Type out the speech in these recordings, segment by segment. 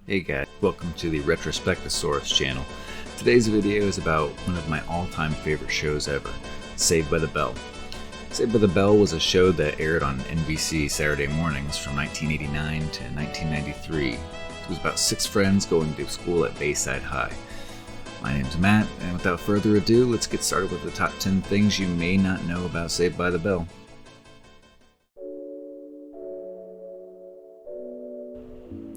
Hey guys, welcome to the Retrospectosaurus channel. Today's video is about one of my all-time favorite shows ever, Saved by the Bell. Saved by the Bell was a show that aired on NBC Saturday mornings from 1989 to 1993. It was about 6 friends going to school at Bayside High. My name's Matt, and without further ado, let's get started with the top 10 things you may not know about Saved by the Bell.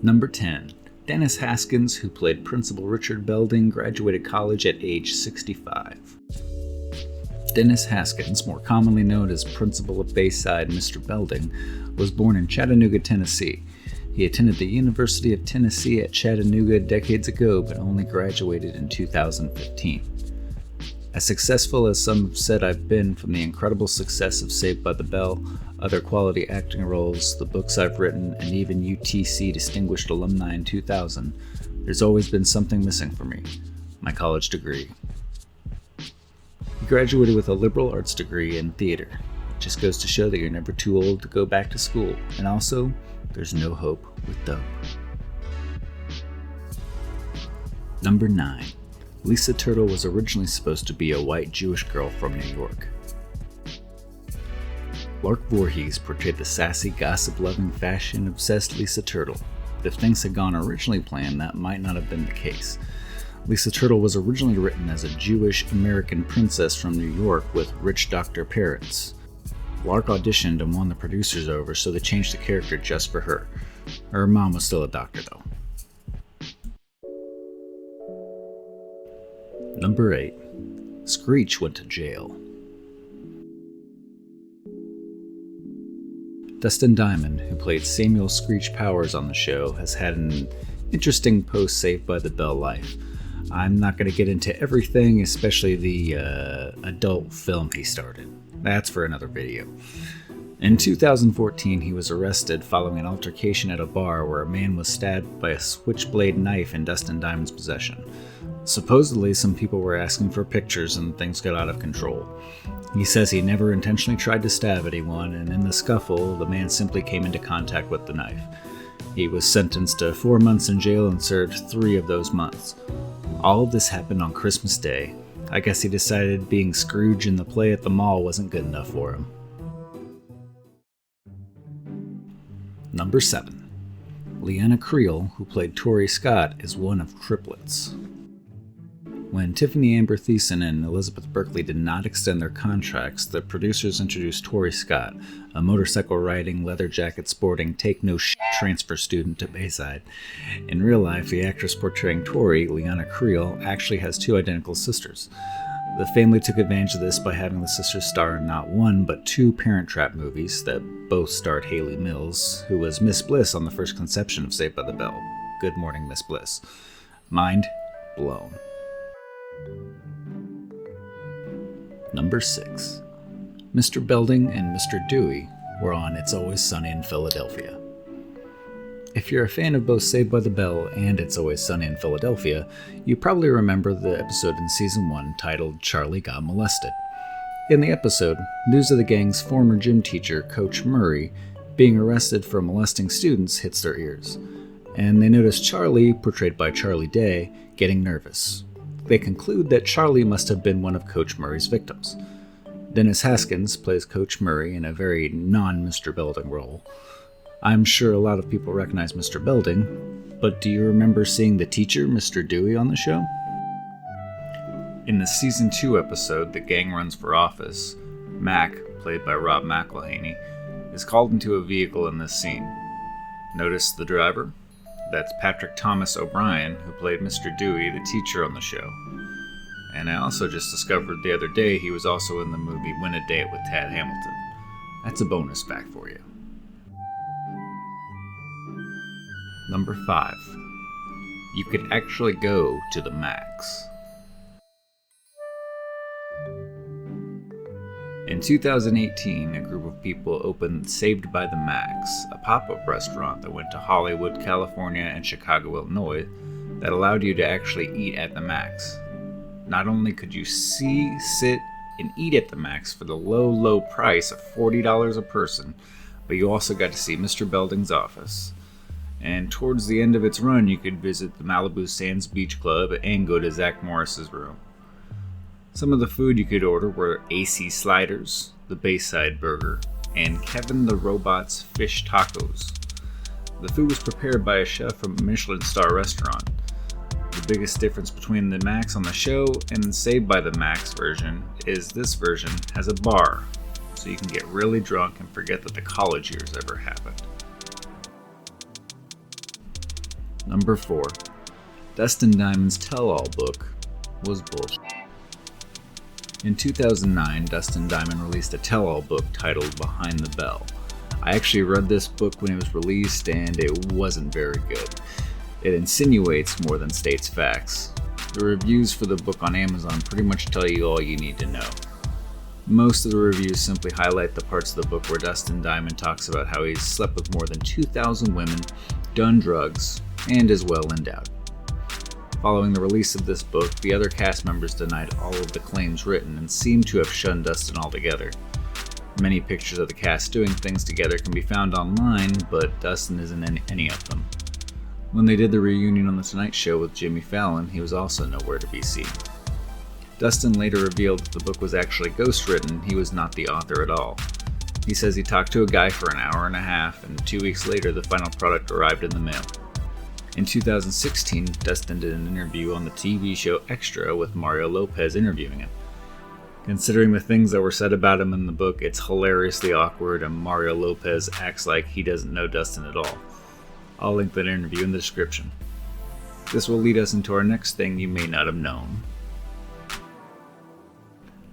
Number 10. Dennis Haskins, who played Principal Richard Belding, graduated college at age 65. Dennis Haskins, more commonly known as Principal of Bayside Mr. Belding, was born in Chattanooga, Tennessee. He attended the University of Tennessee at Chattanooga decades ago, but only graduated in 2015. As successful as some have said I've been from the incredible success of Saved by the Bell, other quality acting roles, the books I've written, and even UTC Distinguished Alumni in 2000, there's always been something missing for me: my college degree. He graduated with a liberal arts degree in theater. It just goes to show that you're never too old to go back to school, and also, there's no hope with dope. Number 9. Lisa Turtle was originally supposed to be a white Jewish girl from New York. Lark Voorhees portrayed the sassy, gossip-loving, fashion-obsessed Lisa Turtle. If things had gone originally planned, that might not have been the case. Lisa Turtle was originally written as a Jewish American princess from New York with rich doctor parents. Lark auditioned and won the producers over, so they changed the character just for her. Her mom was still a doctor, though. Number 8. Screech went to jail. Dustin Diamond, who played Samuel Screech Powers on the show, has had an interesting post-Saved by the Bell life. I'm not going to get into everything, especially the adult film he started. That's for another video. In 2014, he was arrested following an altercation at a bar where a man was stabbed by a switchblade knife in Dustin Diamond's possession. Supposedly, some people were asking for pictures and things got out of control. He says he never intentionally tried to stab anyone, and in the scuffle, the man simply came into contact with the knife. He was sentenced to 4 months in jail and served 3 of those months. All of this happened on Christmas Day. I guess he decided being Scrooge in the play at the mall wasn't good enough for him. Number 7. Leanna Creel, who played Tori Scott, is one of triplets. When Tiffany Amber Thiessen and Elizabeth Berkley did not extend their contracts, the producers introduced Tori Scott, a motorcycle-riding, leather-jacket-sporting, take-no-shit transfer student to Bayside. In real life, the actress portraying Tori, Leanna Creel, actually has 2 identical sisters. The family took advantage of this by having the sisters star in not 1, but 2 Parent Trap movies that both starred Hayley Mills, who was Miss Bliss on the first conception of Saved by the Bell. Good morning, Miss Bliss. Mind blown. Number 6. Mr. Belding and Mr. Dewey were on It's Always Sunny in Philadelphia. If you're a fan of both Saved by the Bell and It's Always Sunny in Philadelphia, you probably remember the episode in Season 1 titled Charlie Got Molested. In the episode, news of the gang's former gym teacher, Coach Murray, being arrested for molesting students hits their ears, and they notice Charlie, portrayed by Charlie Day, getting nervous. They conclude that Charlie must have been one of Coach Murray's victims. Dennis Haskins plays Coach Murray in a very non-Mr. Belding role. I'm sure a lot of people recognize Mr. Belding, but do you remember seeing the teacher, Mr. Dewey, on the show? In the Season 2 episode, The Gang Runs for Office, Mac, played by Rob McElhaney, is called into a vehicle in this scene. Notice the driver? That's Patrick Thomas O'Brien, who played Mr. Dewey, the teacher on the show. And I also just discovered the other day he was also in the movie Win a Date with Tad Hamilton. That's a bonus fact for you. Number 5. You could actually go to the Max. In 2018, a group of people opened Saved by the Max, a pop-up restaurant that went to Hollywood, California, and Chicago, Illinois, that allowed you to actually eat at the Max. Not only could you see, sit, and eat at the Max for the low price of $40 a person, but you also got to see Mr. Belding's office. and towards the end of its run you could visit the Malibu Sands Beach Club and go to Zach Morris's room. Some of the food you could order were AC Sliders, the Bayside Burger, and Kevin the Robot's Fish Tacos. The food was prepared by a chef from a Michelin star restaurant. The biggest difference between the Max on the show and the Saved by the Max version is this version has a bar, so you can get really drunk and forget that the college years ever happened. Number 4. Dustin Diamond's tell-all book was bullshit. In 2009, Dustin Diamond released a tell-all book titled Behind the Bell. I actually read this book when it was released and it wasn't very good. It insinuates more than states facts. The reviews for the book on Amazon pretty much tell you all you need to know. Most of the reviews simply highlight the parts of the book where Dustin Diamond talks about how he's slept with more than 2,000 women, done drugs, and is well endowed. Following the release of this book, the other cast members denied all of the claims written and seem to have shunned Dustin altogether. Many pictures of the cast doing things together can be found online, but Dustin isn't in any of them. When they did the reunion on The Tonight Show with Jimmy Fallon, he was also nowhere to be seen. Dustin later revealed that the book was actually ghostwritten. He was not the author at all. He says he talked to a guy for an hour and a half, and 2 weeks later the final product arrived in the mail. In 2016, Dustin did an interview on the TV show Extra with Mario Lopez interviewing him. Considering the things that were said about him in the book, it's hilariously awkward and Mario Lopez acts like he doesn't know Dustin at all. I'll link that interview in the description. This will lead us into our next thing you may not have known.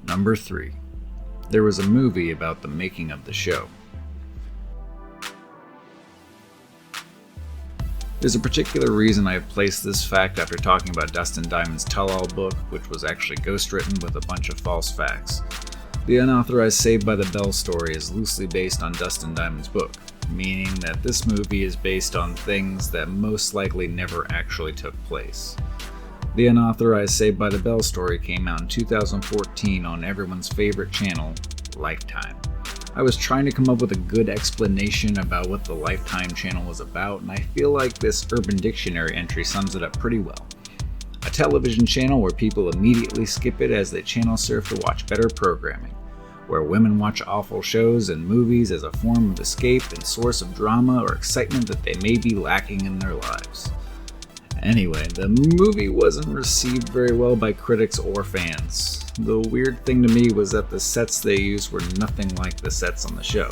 Number 3. There was a movie about the making of the show. There's a particular reason I have placed this fact after talking about Dustin Diamond's tell-all book, which was actually ghostwritten with a bunch of false facts. The unauthorized Saved by the Bell story is loosely based on Dustin Diamond's book, meaning that this movie is based on things that most likely never actually took place. The unauthorized Saved by the Bell story came out in 2014 on everyone's favorite channel, Lifetime. I was trying to come up with a good explanation about what the Lifetime channel was about, and I feel like this Urban Dictionary entry sums it up pretty well. A television channel where people immediately skip it as they channel surf to watch better programming, where women watch awful shows and movies as a form of escape and source of drama or excitement that they may be lacking in their lives. Anyway, the movie wasn't received very well by critics or fans. The weird thing to me was that the sets they used were nothing like the sets on the show.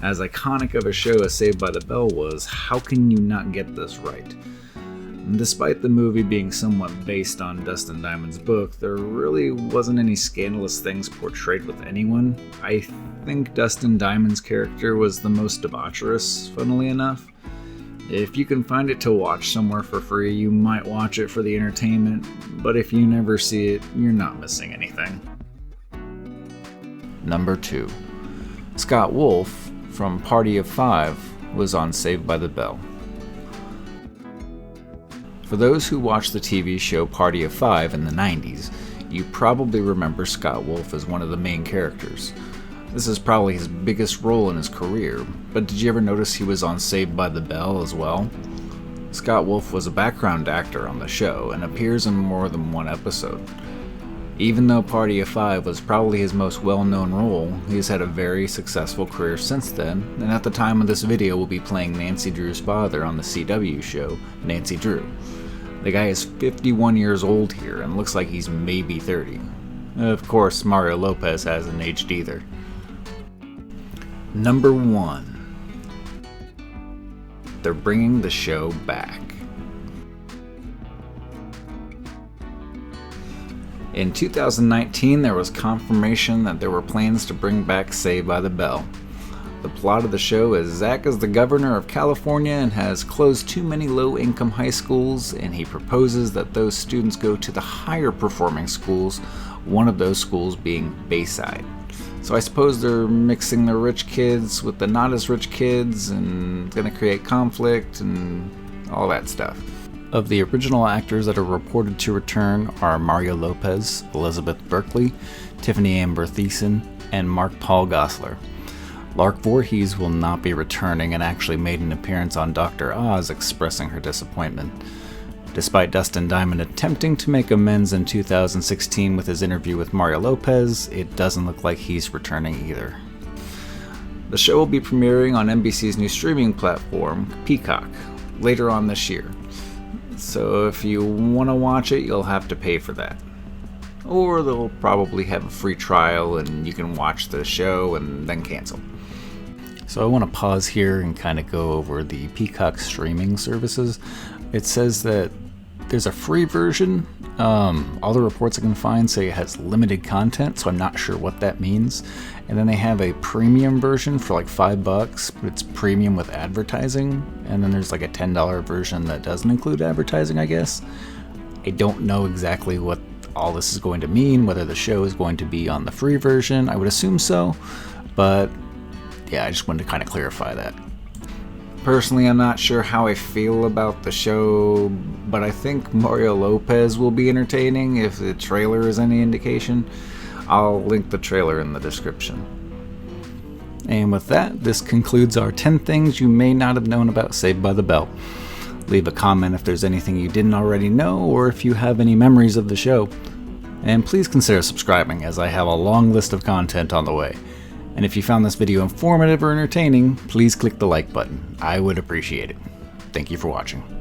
As iconic of a show as Saved by the Bell was, how can you not get this right? And despite the movie being somewhat based on Dustin Diamond's book, there really wasn't any scandalous things portrayed with anyone. I think Dustin Diamond's character was the most debaucherous, funnily enough. If you can find it to watch somewhere for free, you might watch it for the entertainment, but if you never see it, you're not missing anything. Number 2. Scott Wolf from Party of Five was on Saved by the Bell. For those who watched the TV show Party of Five in the 90s, you probably remember Scott Wolf as one of the main characters. This is probably his biggest role in his career, but did you ever notice he was on Saved by the Bell as well? Scott Wolf was a background actor on the show and appears in more than one episode. Even though Party of Five was probably his most well-known role, he has had a very successful career since then, and at the time of this video will be playing Nancy Drew's father on the CW show, Nancy Drew. The guy is 51 years old here and looks like he's maybe 30. Of course, Mario Lopez hasn't aged either. Number 1. They're bringing the show back. In 2019, there was confirmation that there were plans to bring back Saved by the Bell. The plot of the show is Zach is the governor of California and has closed too many low-income high schools, and he proposes that those students go to the higher-performing schools, one of those schools being Bayside. So I suppose they're mixing the rich kids with the not as rich kids and going to create conflict and all that stuff. Of the original actors that are reported to return are Mario Lopez, Elizabeth Berkley, Tiffany Amber Thiessen, and Mark Paul Gosselaar. Lark Voorhees will not be returning and actually made an appearance on Dr. Oz expressing her disappointment. Despite Dustin Diamond attempting to make amends in 2016 with his interview with Mario Lopez, it doesn't look like he's returning either. The show will be premiering on NBC's new streaming platform, Peacock, later on this year. So if you want to watch it, you'll have to pay for that. Or they'll probably have a free trial and you can watch the show and then cancel. So I want to pause here and kind of go over the Peacock streaming services. It says that there's a free version. All the reports I can find say it has limited content, so I'm not sure what that means. And then they have a premium version for like $5, but it's premium with advertising. And then there's like a $10 version that doesn't include advertising, I guess. I don't know exactly what all this is going to mean, whether the show is going to be on the free version. I would assume so, but yeah, I just wanted to kind of clarify that. Personally, I'm not sure how I feel about the show, but I think Mario Lopez will be entertaining if the trailer is any indication. I'll link the trailer in the description. And with that, this concludes our 10 things you may not have known about Saved by the Bell. Leave a comment if there's anything you didn't already know, or if you have any memories of the show. And please consider subscribing, as I have a long list of content on the way. And if you found this video informative or entertaining, please click the like button. I would appreciate it. Thank you for watching.